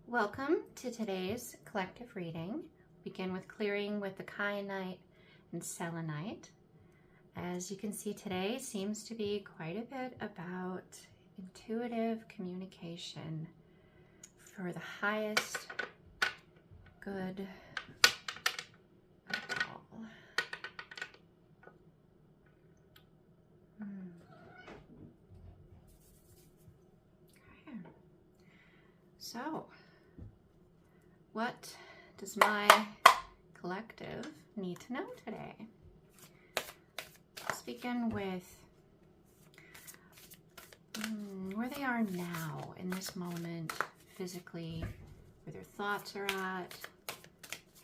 Welcome to today's collective reading. Begin with clearing with the kyanite and selenite. As you can see, today seems to be quite a bit about intuitive communication for the highest good of all. Okay. So, what does my collective need to know today? Let's begin with where they are now in this moment, physically, where their thoughts are at,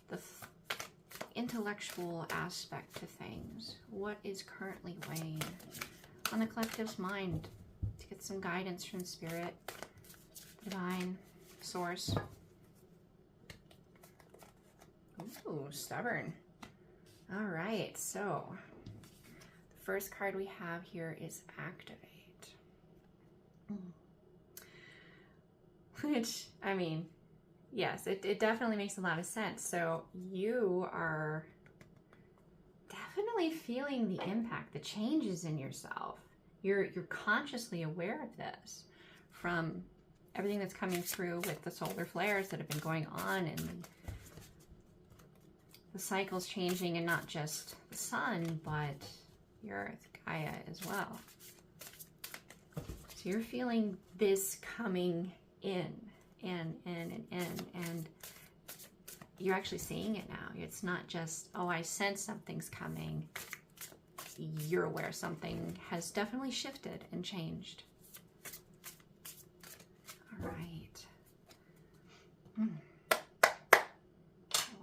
the intellectual aspect to things. What is currently weighing on the collective's mind to get some guidance from Spirit, Divine, Source. Ooh, stubborn. All right, so the first card we have here is Activate. Which, I mean, yes, it definitely makes a lot of sense. So you are definitely feeling the impact, the changes in yourself. You're consciously aware of this from everything that's coming through with the solar flares that have been going on and the cycles changing, and not just the sun, but the earth, Gaia as well. So you're feeling this coming in, and you're actually seeing it now. It's not just, oh, I sense something's coming. You're aware something has definitely shifted and changed. All right. We'll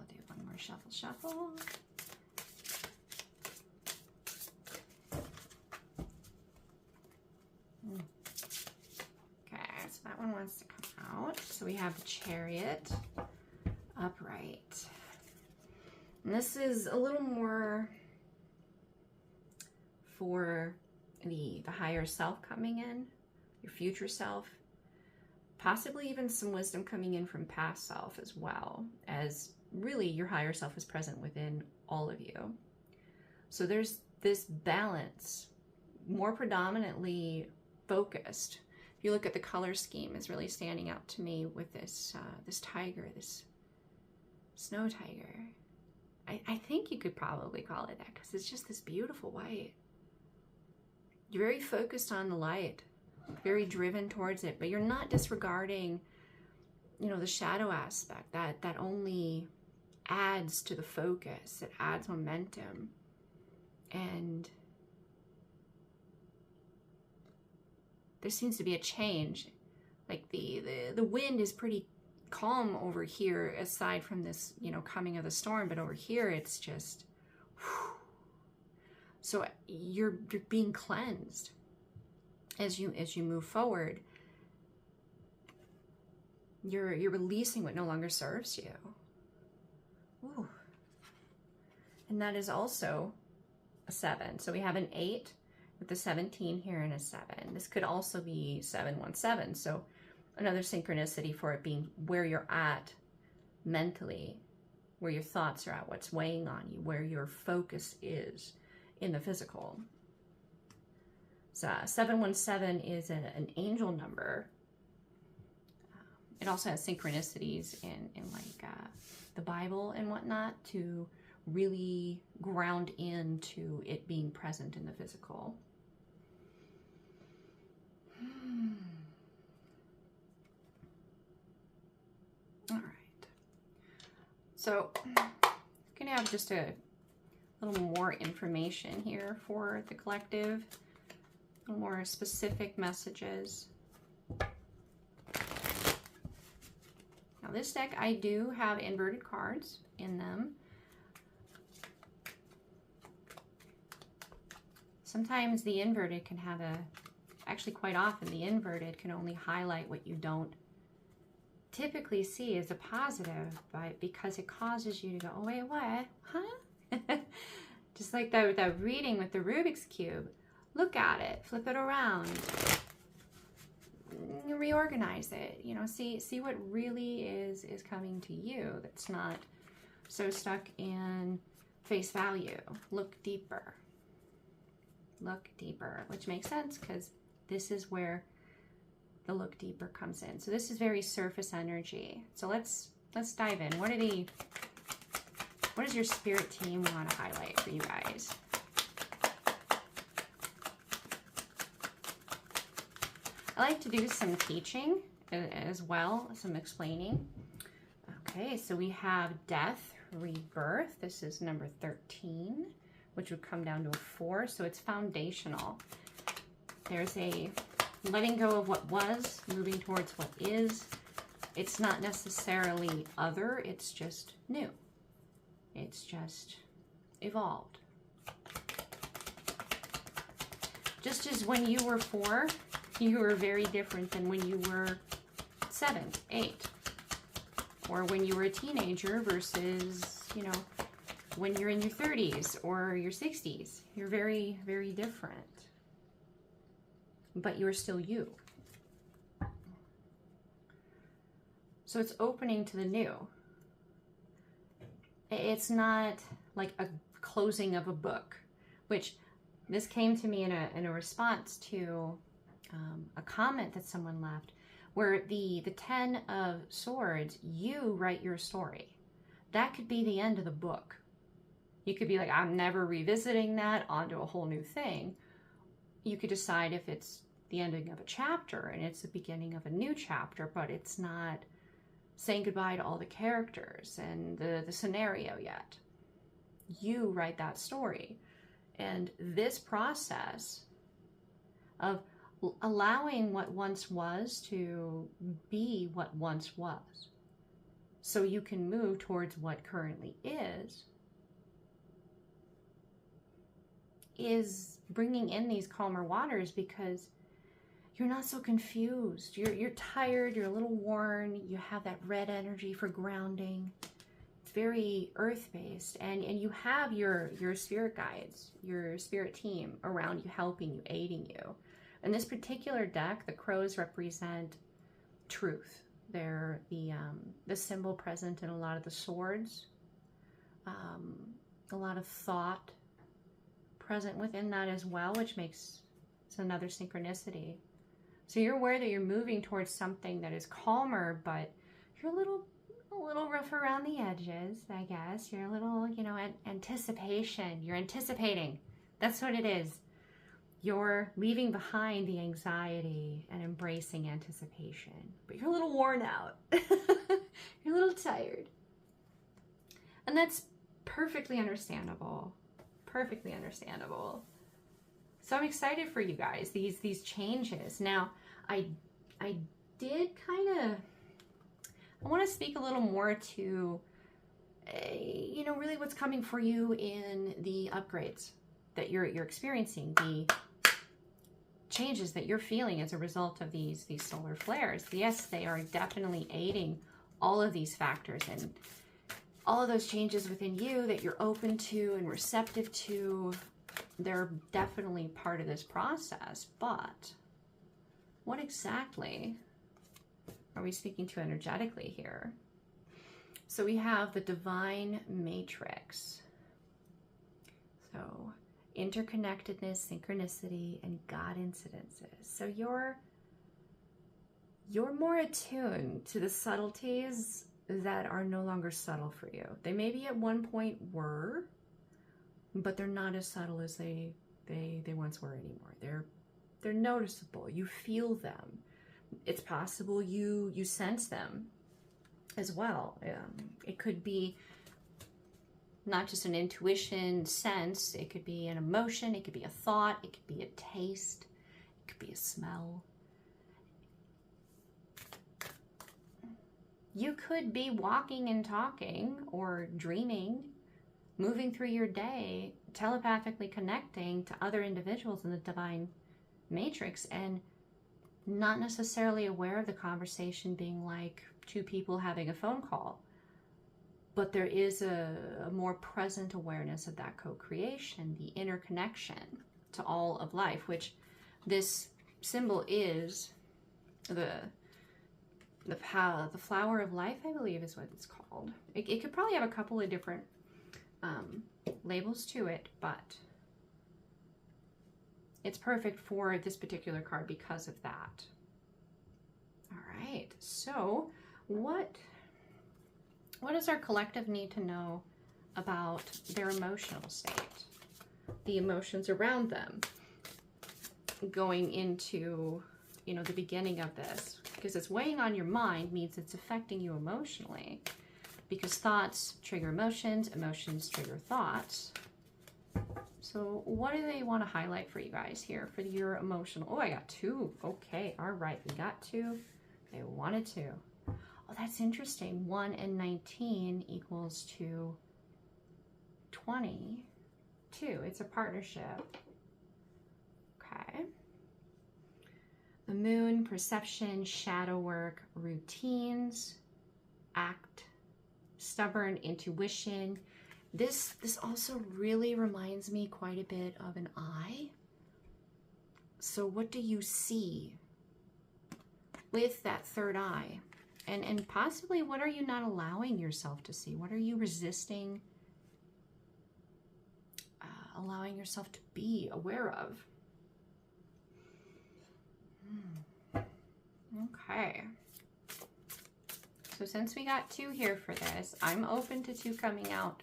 do one more shuffle. Okay, so that one wants to come out. So we have the Chariot, upright. And this is a little more for the higher self coming in, your future self. Possibly even some wisdom coming in from past self as well, as really your higher self is present within all of you. So there's this balance, more predominantly focused. If you look at the color scheme, is really standing out to me with this this tiger, this snow tiger. I think you could probably call it that because it's just this beautiful white. You're very focused on the light, very driven towards it, but you're not disregarding, you know, the shadow aspect that only adds to the focus. It adds momentum, and there seems to be a change. Like the wind is pretty calm over here, aside from this, you know, coming of the storm, but over here it's just whew. So you're being cleansed as you move forward. You're releasing what no longer serves you. Ooh. And that is also a 7. So we have an 8 with the 17 here and a 7. This could also be 717. So another synchronicity for it being where you're at mentally, where your thoughts are at, what's weighing on you, where your focus is in the physical. So 717 is an angel number. It also has synchronicities in like the Bible and whatnot to really ground into it being present in the physical. All right. So I'm going to have just a little more information here for the collective. More specific messages. Now this deck, I do have inverted cards in them. Sometimes the inverted can have actually quite often the inverted can only highlight what you don't typically see as a positive, but because it causes you to go, oh wait, what? Huh? Just like that reading with the Rubik's Cube. Look at it, flip it around. can reorganize it, you know, see what really is coming to you that's not so stuck in face value. Look deeper. Look deeper, which makes sense because this is where the look deeper comes in. So this is very surface energy. So let's dive in. What does your spirit team want to highlight for you guys? I like to do some teaching as well, some explaining. Okay, so we have death, rebirth. This is number 13, which would come down to a 4, so it's foundational. There's a letting go of what was, moving towards what is. It's not necessarily other, it's just new. It's just evolved. Just as when you were 4, you were very different than when you were 7, 8. Or when you were a teenager versus, you know, when you're in your 30s or your 60s. You're very, very different. But you're still you. So it's opening to the new. It's not like a closing of a book, which this came to me in a response to a comment that someone left, where the 10 of Swords, you write your story. That could be the end of the book. You could be like, I'm never revisiting that, onto a whole new thing. You could decide if it's the ending of a chapter and it's the beginning of a new chapter, but it's not saying goodbye to all the characters and the scenario yet. You write that story. And this process of allowing what once was to be what once was, so you can move towards what currently is bringing in these calmer waters, because you're not so confused. You're tired, you're a little worn, you have that red energy for grounding. It's very earth-based, and you have your spirit guides, your spirit team around you, helping you, aiding you. In this particular deck, the crows represent truth. They're the symbol present in a lot of the swords. A lot of thought present within that as well, which makes it's another synchronicity. So you're aware that you're moving towards something that is calmer, but you're a little rough around the edges, I guess. You're a little, you know, anticipation. You're anticipating. That's what it is. You're leaving behind the anxiety and embracing anticipation. But you're a little worn out. You're a little tired. And that's perfectly understandable. Perfectly understandable. So I'm excited for you guys, these changes. Now, I did kind of, I want to speak a little more to, you know, really what's coming for you in the upgrades that you're experiencing, the changes that you're feeling as a result of these solar flares. Yes, they are definitely aiding all of these factors and all of those changes within you that you're open to and receptive to. They're definitely part of this process, but what exactly are we speaking to energetically here? So we have the divine matrix. So interconnectedness, synchronicity, and God incidences. So you're more attuned to the subtleties that are no longer subtle for you. They maybe at one point were, but they're not as subtle as they once were anymore. They're noticeable. You feel them. It's possible you sense them as well. It could be not just an intuition sense. It could be an emotion. It could be a thought. It could be a taste. It could be a smell. You could be walking and talking or dreaming, moving through your day, telepathically connecting to other individuals in the divine matrix, and not necessarily aware of the conversation being like two people having a phone call. But there is a more present awareness of that co-creation, the interconnection to all of life, which this symbol is the flower of life, I believe is what it's called. It could probably have a couple of different labels to it, but it's perfect for this particular card because of that. All right, so what does our collective need to know about their emotional state, the emotions around them, going into, you know, the beginning of this? Because it's weighing on your mind means it's affecting you emotionally, because thoughts trigger emotions, emotions trigger thoughts. So what do they want to highlight for you guys here for your emotional? Oh, I got 2. Okay, all right, we got 2. They wanted 2. Oh, that's interesting. 1 and 19 equals to 22. It's a partnership. Okay. The moon, perception, shadow work, routines, act, stubborn, intuition. This also really reminds me quite a bit of an eye. So what do you see with that third eye? And possibly, what are you not allowing yourself to see? What are you resisting allowing yourself to be aware of? Okay. So since we got 2 here for this, I'm open to 2 coming out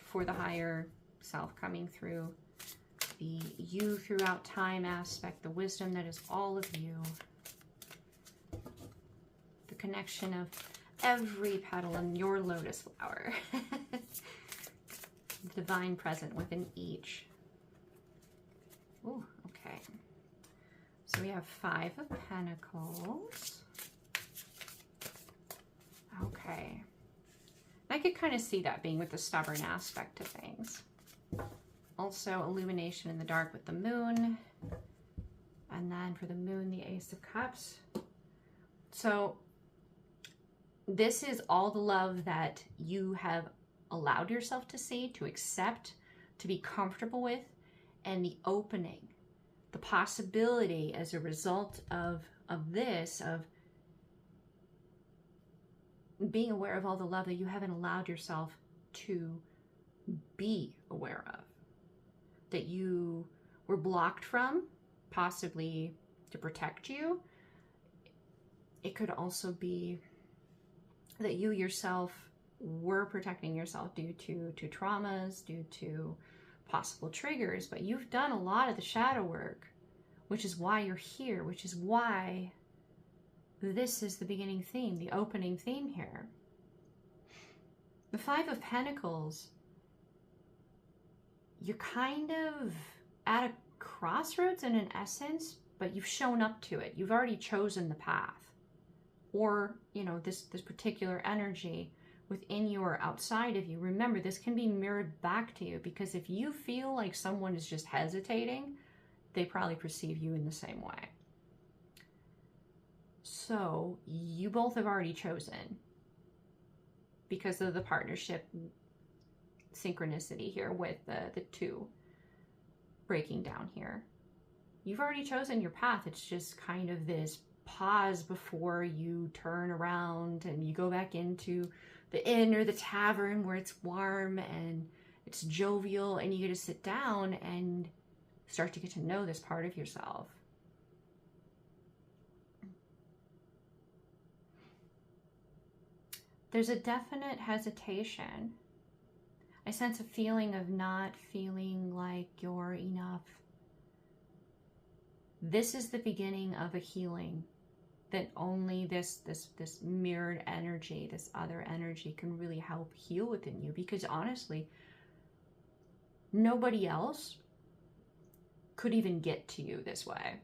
for the higher self, coming through the you throughout time aspect, the wisdom that is all of you, the connection of every petal in your lotus flower, the divine present within each. Ooh, okay. So we have 5 of Pentacles. Okay. I could kind of see that being with the stubborn aspect of things. Also, illumination in the dark with the moon. And then for the moon, the Ace of Cups. So this is all the love that you have allowed yourself to see, to accept, to be comfortable with, and the opening, the possibility as a result of this, of being aware of all the love that you haven't allowed yourself to be aware of, that you were blocked from, possibly to protect you. It could also be that you yourself were protecting yourself due to traumas, due to possible triggers, but you've done a lot of the shadow work, which is why you're here, which is why this is the beginning theme, the opening theme here. The 5 of Pentacles, you're kind of at a crossroads in an essence, but you've shown up to it. You've already chosen the path. Or, you know, this particular energy within you or outside of you. Remember, this can be mirrored back to you, because if you feel like someone is just hesitating, they probably perceive you in the same way. So you both have already chosen, because of the partnership synchronicity here with the 2 breaking down here. You've already chosen your path. It's just kind of this pause before you turn around and you go back into the inn or the tavern where it's warm and it's jovial, and you get to sit down and start to get to know this part of yourself. There's a definite hesitation. I sense a feeling of not feeling like you're enough. This is the beginning of a healing that only this mirrored energy, this other energy, can really help heal within you. Because honestly, nobody else could even get to you this way,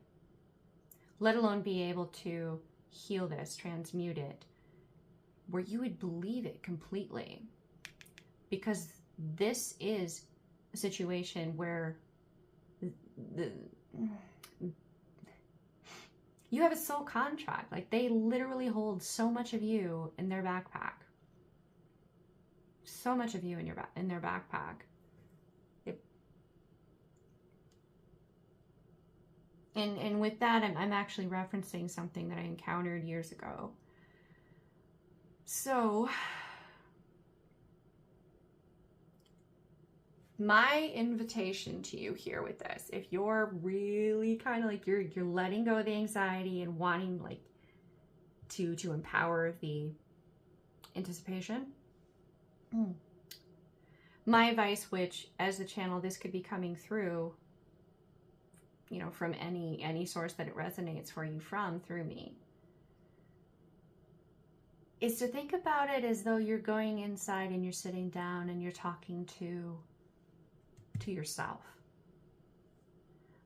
let alone be able to heal this, transmute it, where you would believe it completely. Because this is a situation where you have a soul contract. Like, they literally hold so much of you in their backpack. So much of you in their backpack. And with that, I'm actually referencing something that I encountered years ago. So my invitation to you here with this, if you're really kind of like you're letting go of the anxiety and wanting like to empower the anticipation, my advice, which as the channel this could be coming through, you know, from any source that it resonates for you from through me, is to think about it as though you're going inside and you're sitting down and you're talking to yourself.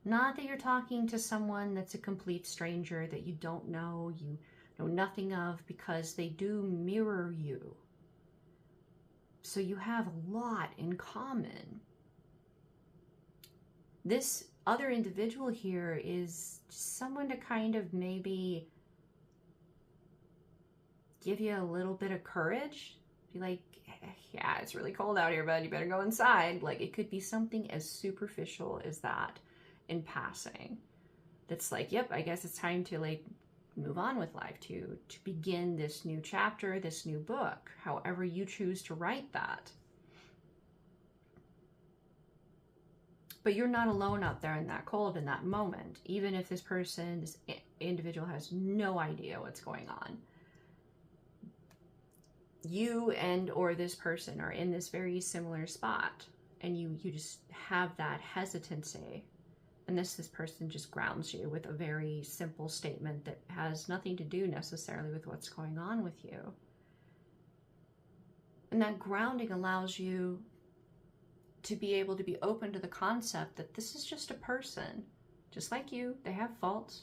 Not that you're talking to someone that's a complete stranger that you don't know, you know nothing of, because they do mirror you. So you have a lot in common. This other individual here is just someone to kind of maybe give you a little bit of courage. Be like, yeah, it's really cold out here, bud. You better go inside. Like, it could be something as superficial as that in passing. That's like, yep, I guess it's time to like move on with life, to begin this new chapter, this new book, however you choose to write that. But you're not alone out there in that cold in that moment, even if this person, this individual has no idea what's going on. You and or this person are in this very similar spot, and you just have that hesitancy, and this person just grounds you with a very simple statement that has nothing to do necessarily with what's going on with you. And that grounding allows you to be able to be open to the concept that this is just a person, just like you. They have faults.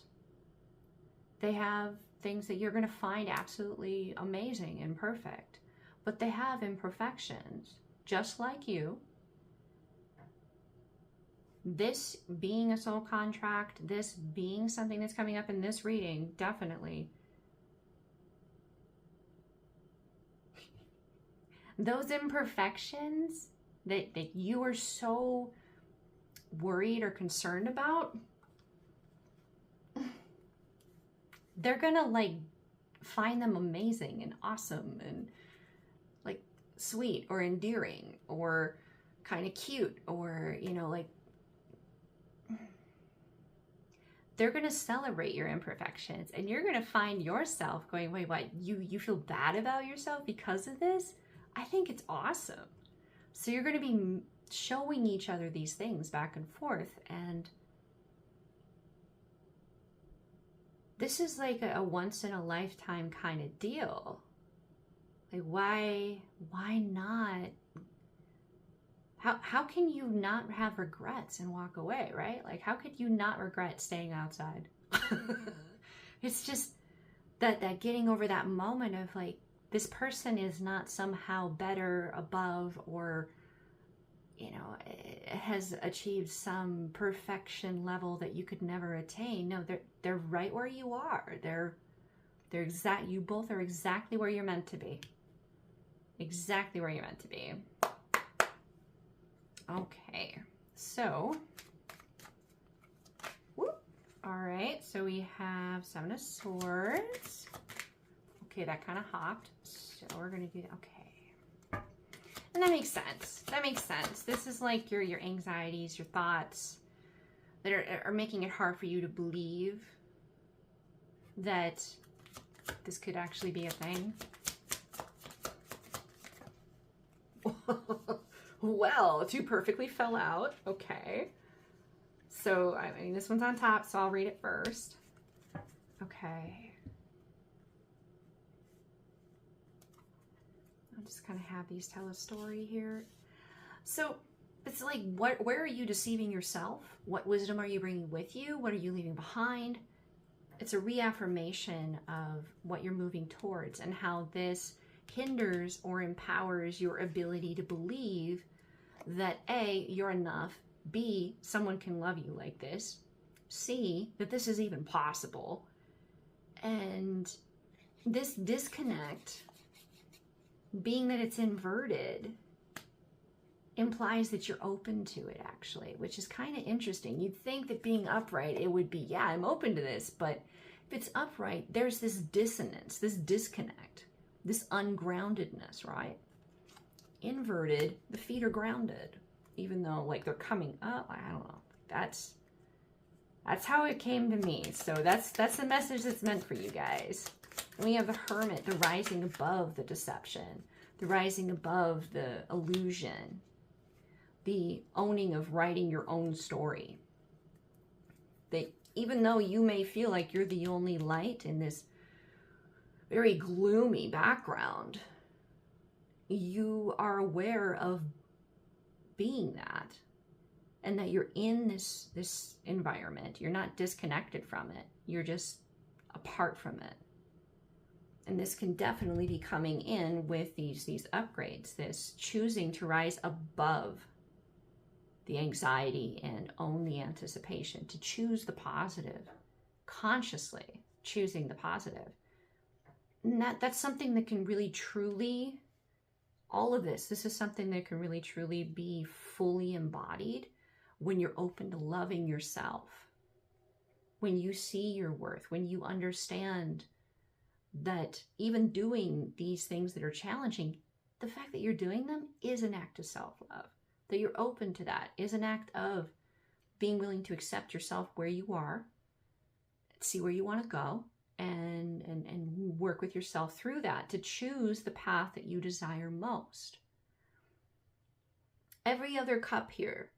They have things that you're going to find absolutely amazing and perfect, but they have imperfections, just like you. This being a soul contract, this being something that's coming up in this reading, definitely. Those imperfections that you are so worried or concerned about, they're gonna like find them amazing and awesome and like sweet or endearing or kind of cute, or you know, like they're gonna celebrate your imperfections, and you're gonna find yourself going, wait, what, you feel bad about yourself because of this? I think it's awesome. So you're gonna be showing each other these things back and forth, and this is like a once in a lifetime kind of deal. Like, why not? How can you not have regrets and walk away, right? Like, how could you not regret staying outside? It's just that getting over that moment of like, this person is not somehow better, above, or, you know, has achieved some perfection level that you could never attain. No, they're right where you are. You both are exactly where you're meant to be. Exactly where you're meant to be. Okay, so, whoop. All right, so we have Seven of Swords. Okay, that kind of hopped. So we're gonna do, okay. And that makes sense. That makes sense. This is like your anxieties, your thoughts that are making it hard for you to believe that this could actually be a thing. Well, two perfectly fell out. Okay. So, I mean, this one's on top, so I'll read it first. Okay. I'll just kind of have these tell a story here. So, it's like, where are you deceiving yourself? What wisdom are you bringing with you? What are you leaving behind? It's a reaffirmation of what you're moving towards and how this hinders or empowers your ability to believe that A, you're enough, B, someone can love you like this, C, that this is even possible. And this disconnect, being that it's inverted, implies that you're open to it, actually, which is kind of interesting. You'd think that being upright, it would be, yeah, I'm open to this, but if it's upright, there's this dissonance, this disconnect, this ungroundedness, right? Inverted, the feet are grounded, even though like they're coming up. I don't know. That's how it came to me. So that's the message that's meant for you guys. And we have the Hermit, the rising above the deception, the rising above the illusion, the owning of writing your own story. That even though you may feel like you're the only light in this very gloomy background, you are aware of being that, and that you're in this environment. You're not disconnected from it. You're just apart from it. And this can definitely be coming in with these upgrades, this choosing to rise above the anxiety and own the anticipation, to choose the positive, consciously choosing the positive. And that's something that can really truly, all of this is something that can really truly be fully embodied when you're open to loving yourself, when you see your worth, when you understand that even doing these things that are challenging, the fact that you're doing them is an act of self-love. That you're open to that is an act of being willing to accept yourself where you are, see where you want to go, and work with yourself through that to choose the path that you desire most. Every other cup here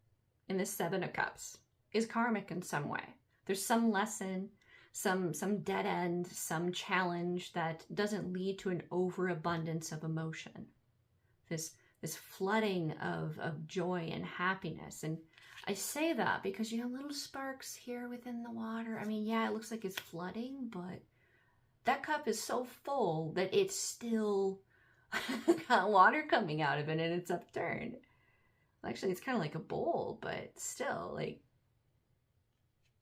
in the Seven of Cups is karmic in some way. There's some lesson, some dead end, some challenge that doesn't lead to an overabundance of emotion. This flooding of joy and happiness. And I say that because you have little sparks here within the water. I mean, yeah, it looks like it's flooding, but that cup is so full that it's still got water coming out of it and it's upturned. Actually, it's kind of like a bowl, but still, like,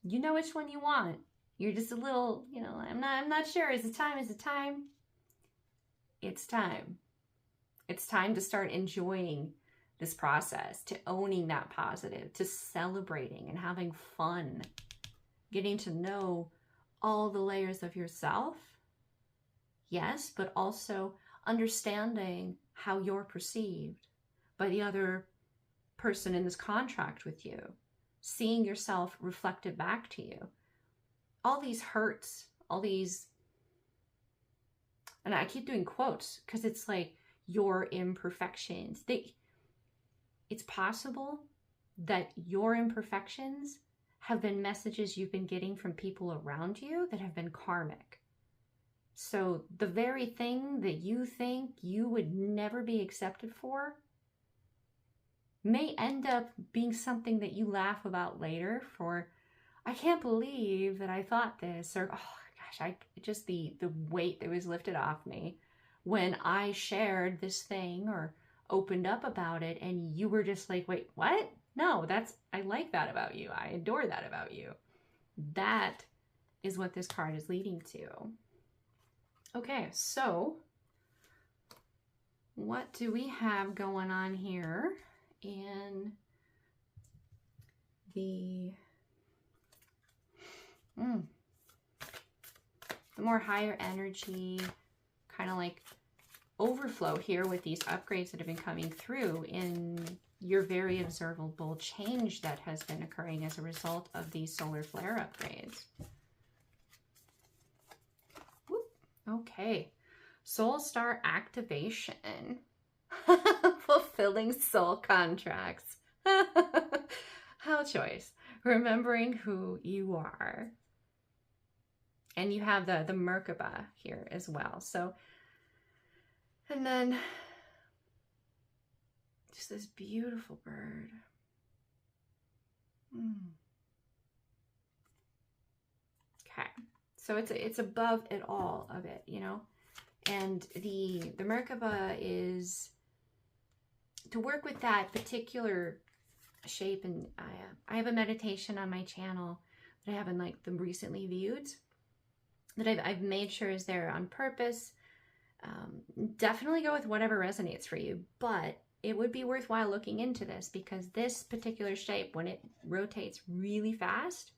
you know which one you want. You're just a little, I'm not sure. Is it time? Is it time? It's time. It's time to start enjoying this process, to owning that positive, to celebrating and having fun, getting to know all the layers of yourself. Yes, but also understanding how you're perceived by the other person in this contract with you, seeing yourself reflected back to you. All these hurts, all these, and I keep doing quotes because it's like your imperfections. It's possible that your imperfections have been messages you've been getting from people around you that have been karmic. So the very thing that you think you would never be accepted for may end up being something that you laugh about later for, I can't believe that I thought this, or, oh gosh, just the weight that was lifted off me when I shared this thing or opened up about it, and you were just like, wait, what? No, I like that about you. I adore that about you. That is what this card is leading to. Okay, so what do we have going on here in the more higher energy, kind of like overflow here with these upgrades that have been coming through in your very observable change that has been occurring as a result of these solar flare upgrades. Whoop. Okay, soul star activation. Fulfilling soul contracts. How choice. Remembering who you are. And you have the Merkaba here as well. So, and then just this beautiful bird. Okay. So it's above it all of it, And the Merkaba is to work with that particular shape. And I have a meditation on my channel that I haven't like them recently viewed, that I've made sure is there on purpose. Definitely go with whatever resonates for you, but it would be worthwhile looking into this, because this particular shape, when it rotates really fast,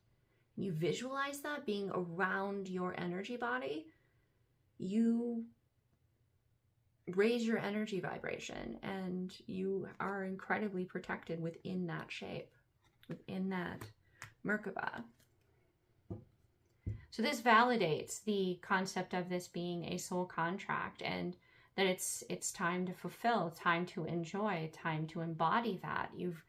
you visualize that being around your energy body, you raise your energy vibration and you are incredibly protected within that shape, within that Merkaba. So this validates the concept of this being a soul contract, and that it's time to fulfill, time to enjoy, time to embody that. You've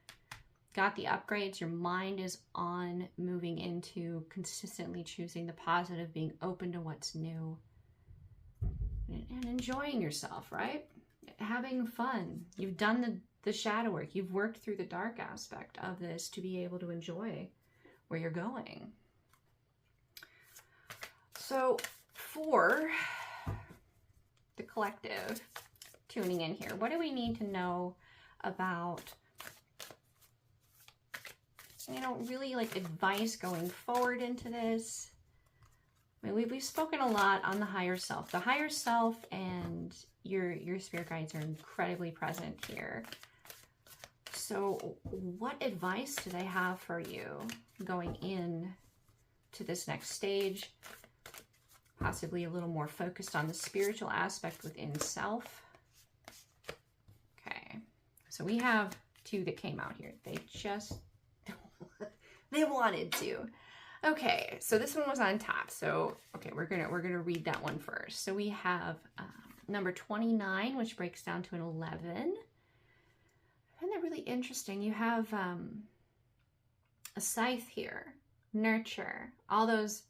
got the upgrades, your mind is on moving into consistently choosing the positive, being open to what's new, and enjoying yourself, right? Having fun. You've done the shadow work. You've worked through the dark aspect of this to be able to enjoy where you're going. So for the collective tuning in here, what do we need to know about, you know, really like advice going forward into this? I mean, we've spoken a lot on the higher self. The higher self and your spirit guides are incredibly present here. So what advice do they have for you going in to this next stage? Possibly a little more focused on the spiritual aspect within self. Okay, so we have two that came out here. They just, they wanted to. Okay, so this one was on top. So, okay, we're gonna read that one first. So we have number 29, which breaks down to an 11. I find that really interesting. You have a scythe here, nurture, all those.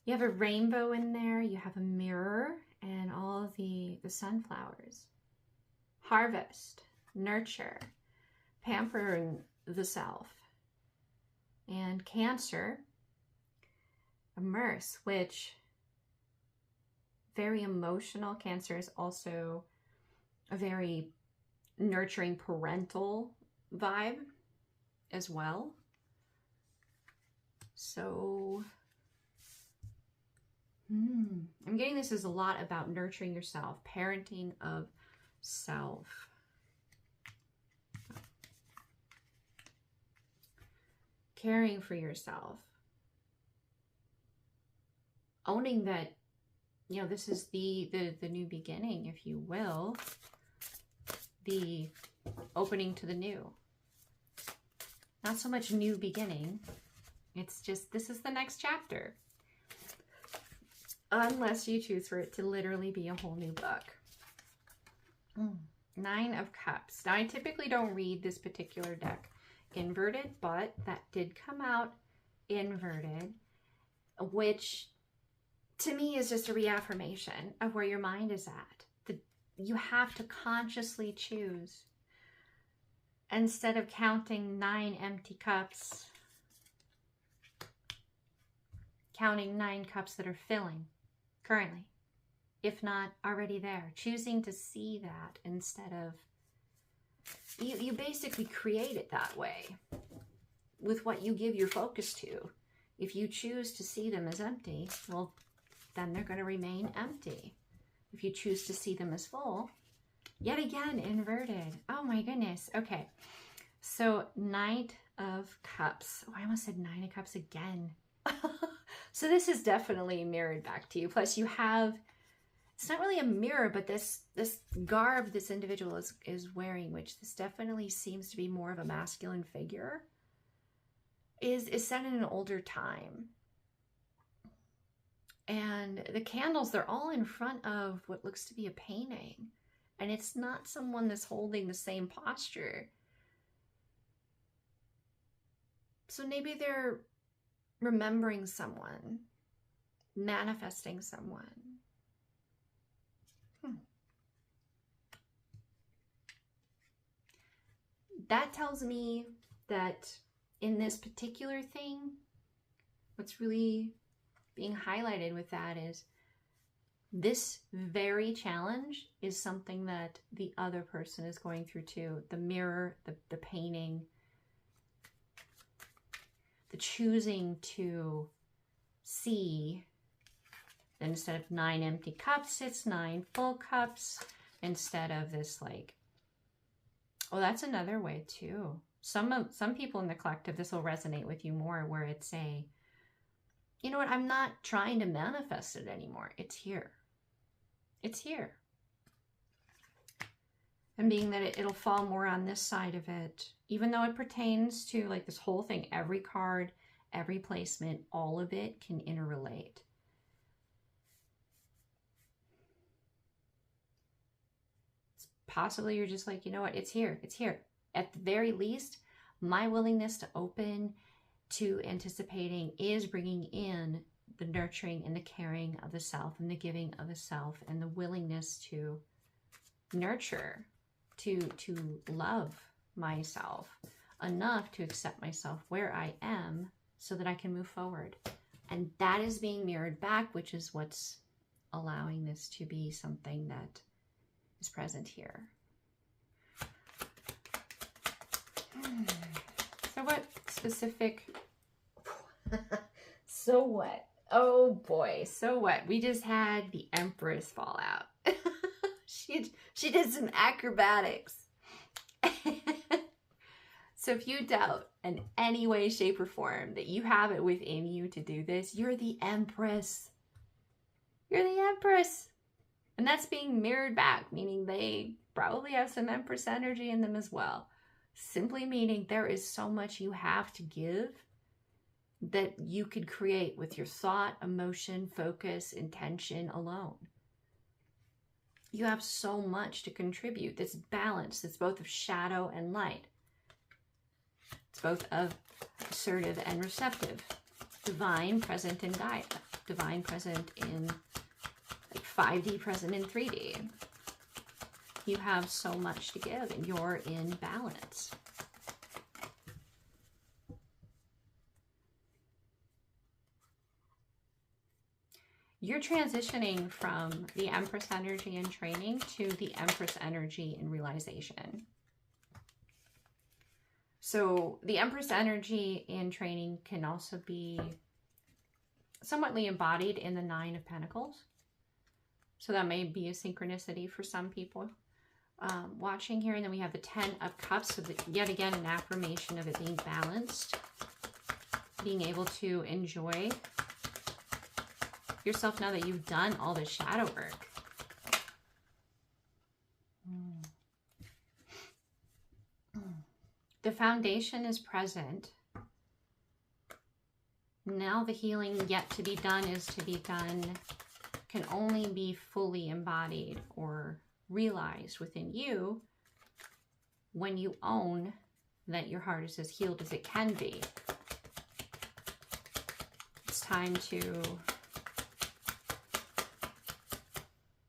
You have a rainbow in there, you have a mirror, and all the sunflowers. Harvest, nurture, pampering the self. And Cancer, immerse, which very emotional. Cancer is also a very nurturing parental vibe as well. So I'm getting this is a lot about nurturing yourself, parenting of self. Caring for yourself. Owning that, you know, this is the new beginning, if you will. The opening to the new. Not so much new beginning. It's just, this is the next chapter. Unless you choose for it to literally be a whole new book. 9 of Cups. Now, I typically don't read this particular deck inverted, but that did come out inverted, which to me is just a reaffirmation of where your mind is at. You have to consciously choose. Instead of counting 9 empty cups, counting 9 cups that are filling currently, if not already there. Choosing to see that instead of, you basically create it that way with what you give your focus to. If you choose to see them as empty, well, then they're going to remain empty. If you choose to see them as full, yet again, inverted. Oh my goodness. Okay. So Knight of Cups. Oh, I almost said 9 of Cups again. So this is definitely mirrored back to you. Plus you have, it's not really a mirror, but this garb this individual is wearing, which this definitely seems to be more of a masculine figure, is set in an older time. And the candles, they're all in front of what looks to be a painting. And it's not someone that's holding the same posture. So maybe they're remembering someone, manifesting someone. That tells me that in this particular thing, what's really being highlighted with that is this very challenge is something that the other person is going through too. The mirror, the painting, the choosing to see, instead of 9 empty cups, it's 9 full cups, instead of this like Oh, that's another way too. Some people in the collective, this will resonate with you more, where it's a, you know what, I'm not trying to manifest it anymore. It's here. It's here. And being that it'll fall more on this side of it, even though it pertains to like this whole thing, every card, every placement, all of it can interrelate. Possibly you're just like, you know what, it's here. It's here. At the very least, my willingness to open to anticipating is bringing in the nurturing and the caring of the self and the giving of the self and the willingness to nurture, to love myself enough to accept myself where I am so that I can move forward. And that is being mirrored back, which is what's allowing this to be something that is present here. So what specific... So what? Oh boy, so what? We just had the Empress fall out. She did some acrobatics. So if you doubt in any way, shape, or form that you have it within you to do this, you're the Empress. You're the Empress. And that's being mirrored back, meaning they probably have some Empress energy in them as well. Simply meaning there is so much you have to give that you could create with your thought, emotion, focus, intention alone. You have so much to contribute. This balance, that's both of shadow and light. It's both of assertive and receptive. Divine present in Gaia. Divine present in like 5D, present in 3D. You have so much to give and you're in balance. You're transitioning from the Empress energy in training to the Empress energy in realization. So the Empress energy in training can also be somewhatly embodied in the 9 of Pentacles. So that may be a synchronicity for some people watching here. And then we have the 10 of Cups. So that, yet again, an affirmation of it being balanced, being able to enjoy yourself now that you've done all the shadow work. The foundation is present. Now the healing yet to be done is to be done, can only be fully embodied or realized within you when you own that your heart is as healed as it can be. It's time to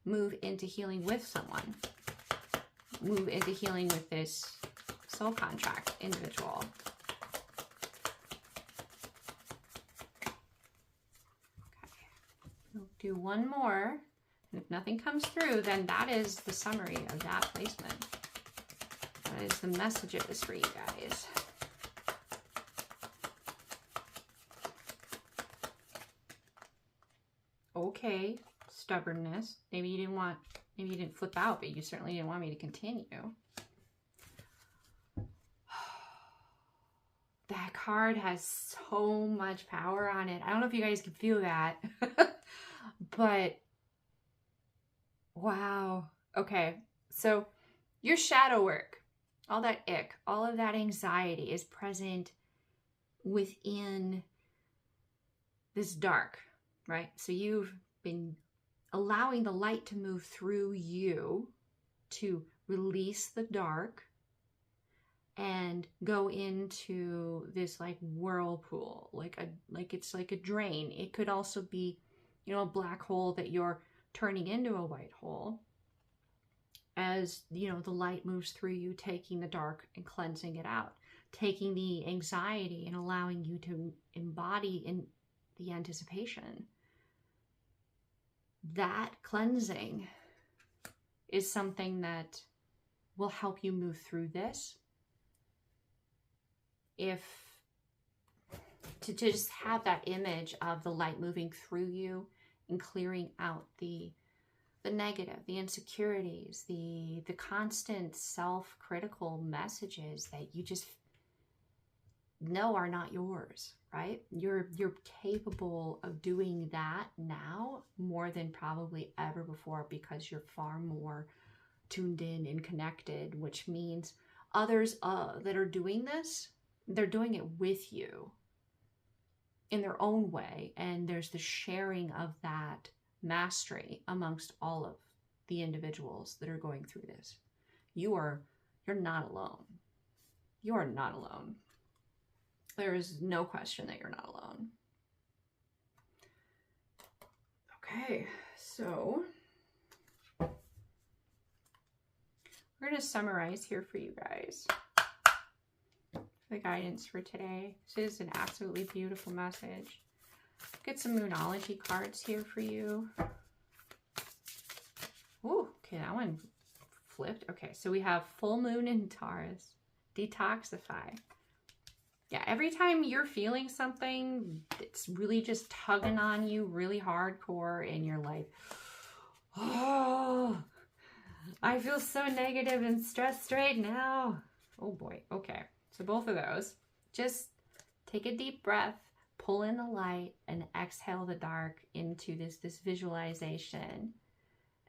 move into healing with someone. Move into healing with this soul contract individual. Okay. We'll do one more. And if nothing comes through, then that is the summary of that placement. That is the message of this for you guys. Okay, stubbornness. Maybe you didn't flip out, but you certainly didn't want me to continue. That card has so much power on it. I don't know if you guys can feel that, but wow. Okay, so your shadow work, all that ick, all of that anxiety is present within this dark, right? So you've been allowing the light to move through you to release the dark and go into this like whirlpool, like it's like a drain. It could also be, you know, a black hole that you're turning into a white hole as, you know, the light moves through you, taking the dark and cleansing it out, taking the anxiety and allowing you to embody in the anticipation. That cleansing is something that will help you move through this. If to just have that image of the light moving through you and clearing out the the negative, the insecurities, the constant self-critical messages that you just know are not yours, right? You're capable of doing that now more than probably ever before, because you're far more tuned in and connected, which means others that are doing this, they're doing it with you in their own way. And there's the sharing of that mastery amongst all of the individuals that are going through this. You're not alone. You are not alone. There is no question that you're not alone. Okay, so we're going to summarize here for you guys the guidance for today. This is an absolutely beautiful message. Get some Moonology cards here for you. Ooh, okay, that one flipped. Okay, so we have full moon in Taurus. Detoxify. Yeah, every time you're feeling something that's really just tugging on you really hardcore and you're like, oh, I feel so negative and stressed right now. Oh boy, okay. So both of those, just take a deep breath, pull in the light, and exhale the dark into this visualization.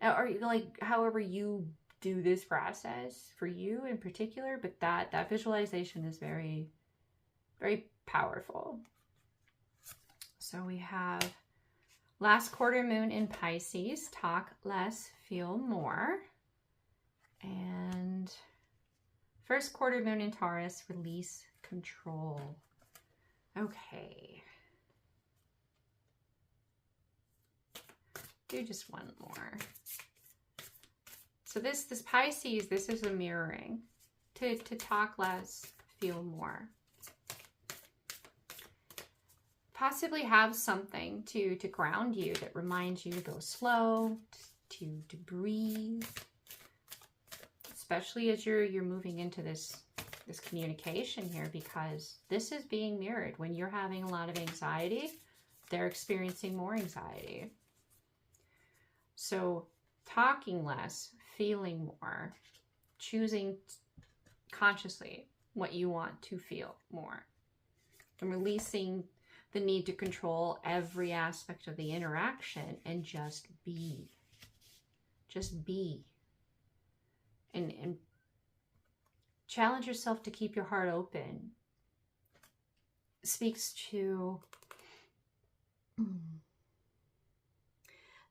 Or like however you do this process for you in particular, but that visualization is very, very powerful. So we have last quarter moon in Pisces, talk less, feel more. And first quarter moon in Taurus, release control. Okay. Do just one more. So this Pisces, this is a mirroring. To talk less, feel more. Possibly have something to ground you that reminds you to go slow, to breathe. Especially as you're moving into this communication here, because this is being mirrored. When you're having a lot of anxiety, they're experiencing more anxiety. So talking less, feeling more, choosing consciously what you want to feel more, and releasing the need to control every aspect of the interaction and just be. Just be. And challenge yourself to keep your heart open. Speaks to,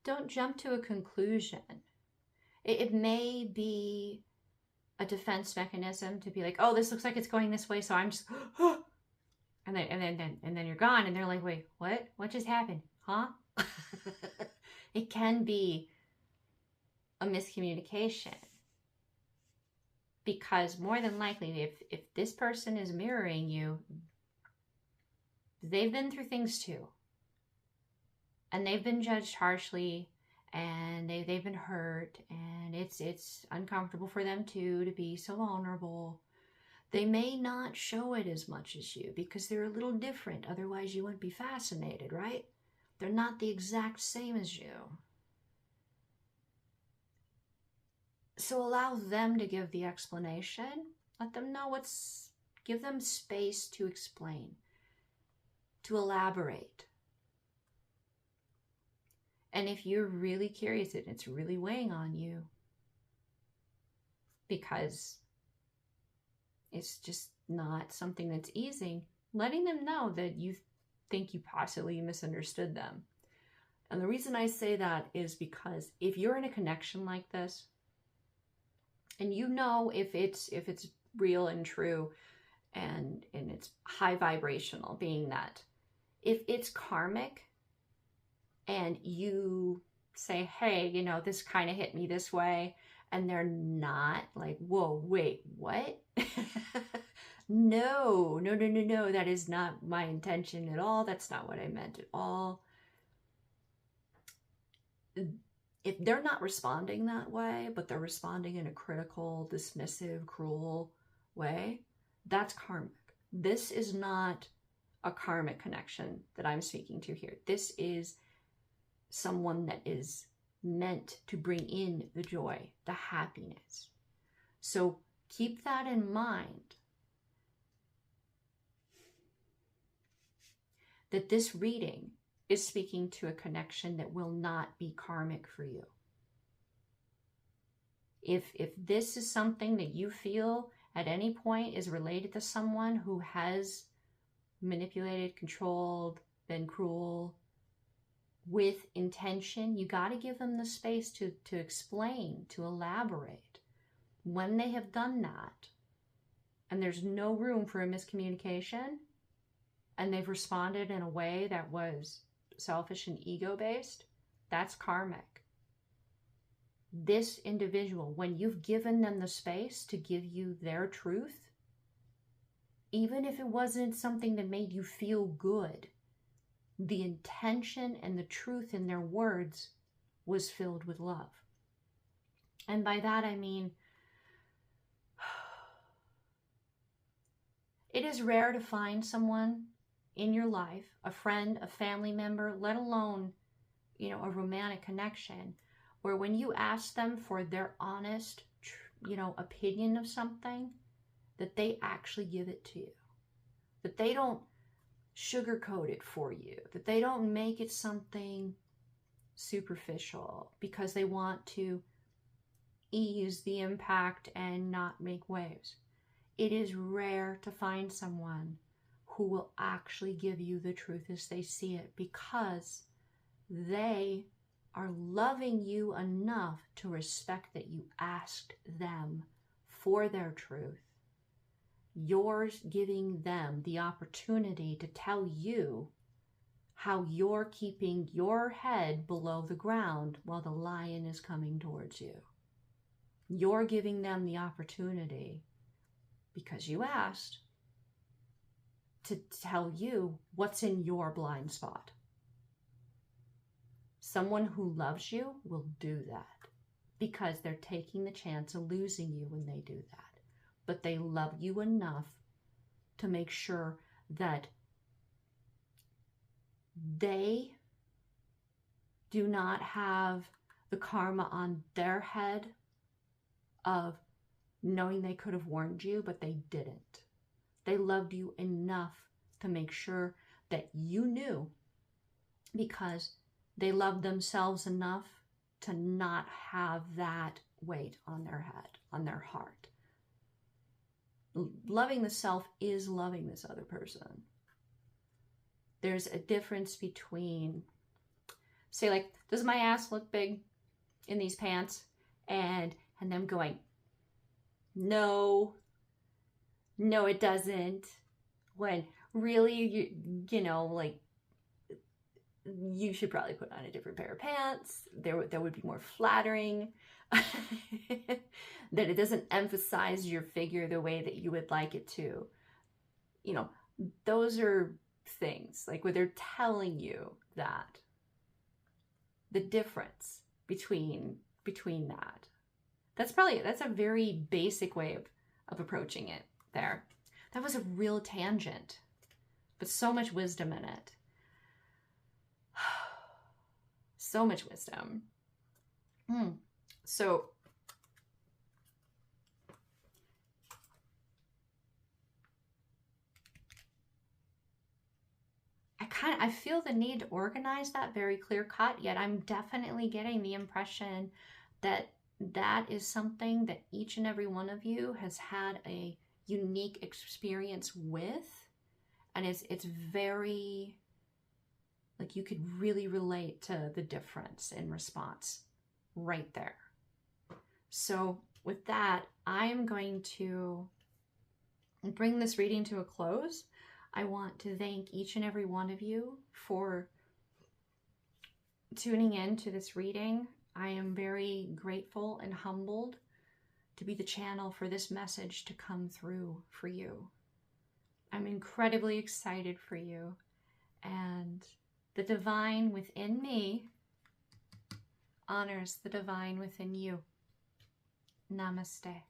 don't jump to a conclusion. It may be a defense mechanism to be like, oh, this looks like it's going this way, so I'm just, and then you're gone, and they're like, wait, what? What just happened? Huh? It can be a miscommunication. Because more than likely, if this person is mirroring you, they've been through things too. And they've been judged harshly, and they've been hurt, and it's uncomfortable for them too to be so vulnerable. They may not show it as much as you because they're a little different. Otherwise, you wouldn't be fascinated, right? They're not the exact same as you. So allow them to give the explanation. Let them know give them space to explain, to elaborate. And if you're really curious and it's really weighing on you because it's just not something that's easing, letting them know that you think you possibly misunderstood them. And the reason I say that is because if you're in a connection like this, and you know if it's real and true and it's high vibrational, being that if it's karmic and you say, hey, you know, this kind of hit me this way, and they're not like, whoa, wait, what? No, that is not my intention at all. That's not what I meant at all. If they're not responding that way, but they're responding in a critical, dismissive, cruel way, that's karmic. This is not a karmic connection that I'm speaking to here. This is someone that is meant to bring in the joy, the happiness. So keep that in mind, that this reading is speaking to a connection that will not be karmic for you. If this is something that you feel at any point is related to someone who has manipulated, controlled, been cruel, with intention, you got to give them the space to explain, to elaborate. When they have done that, and there's no room for a miscommunication, and they've responded in a way that was selfish and ego-based, that's karmic. This individual, when you've given them the space to give you their truth, even if it wasn't something that made you feel good, the intention and the truth in their words was filled with love. And by that I mean, it is rare to find someone in your life, a friend, a family member, let alone, a romantic connection, where when you ask them for their honest, opinion of something, that they actually give it to you. That they don't sugarcoat it for you. That they don't make it something superficial because they want to ease the impact and not make waves. It is rare to find someone who will actually give you the truth as they see it, because they are loving you enough to respect that you asked them for their truth. You're giving them the opportunity to tell you how you're keeping your head below the ground while the lion is coming towards you. You're giving them the opportunity, because you asked, to tell you what's in your blind spot. Someone who loves you will do that because they're taking the chance of losing you when they do that. But they love you enough to make sure that they do not have the karma on their head of knowing they could have warned you, but they didn't. They loved you enough to make sure that you knew, because they love themselves enough to not have that weight on their head, on their heart. Loving the self is loving this other person. There's a difference between, say, like, does my ass look big in these pants? And them going, no, it doesn't. When really, like, you should probably put on a different pair of pants. That would be more flattering. That it doesn't emphasize your figure the way that you would like it to. Those are things like where they're telling you that. The difference between that. That's a very basic way of approaching it there. That was a real tangent, but so much wisdom in it. So much wisdom. So I feel the need to organize that very clear cut, yet I'm definitely getting the impression that that is something that each and every one of you has had a unique experience with, and it's very, like, you could really relate to the difference in response right there. So with that, I'm going to bring this reading to a close. I want to thank each and every one of you for tuning in to this reading. I am very grateful and humbled to be the channel for this message to come through for you. I'm incredibly excited for you, and the divine within me honors the divine within you. Namaste.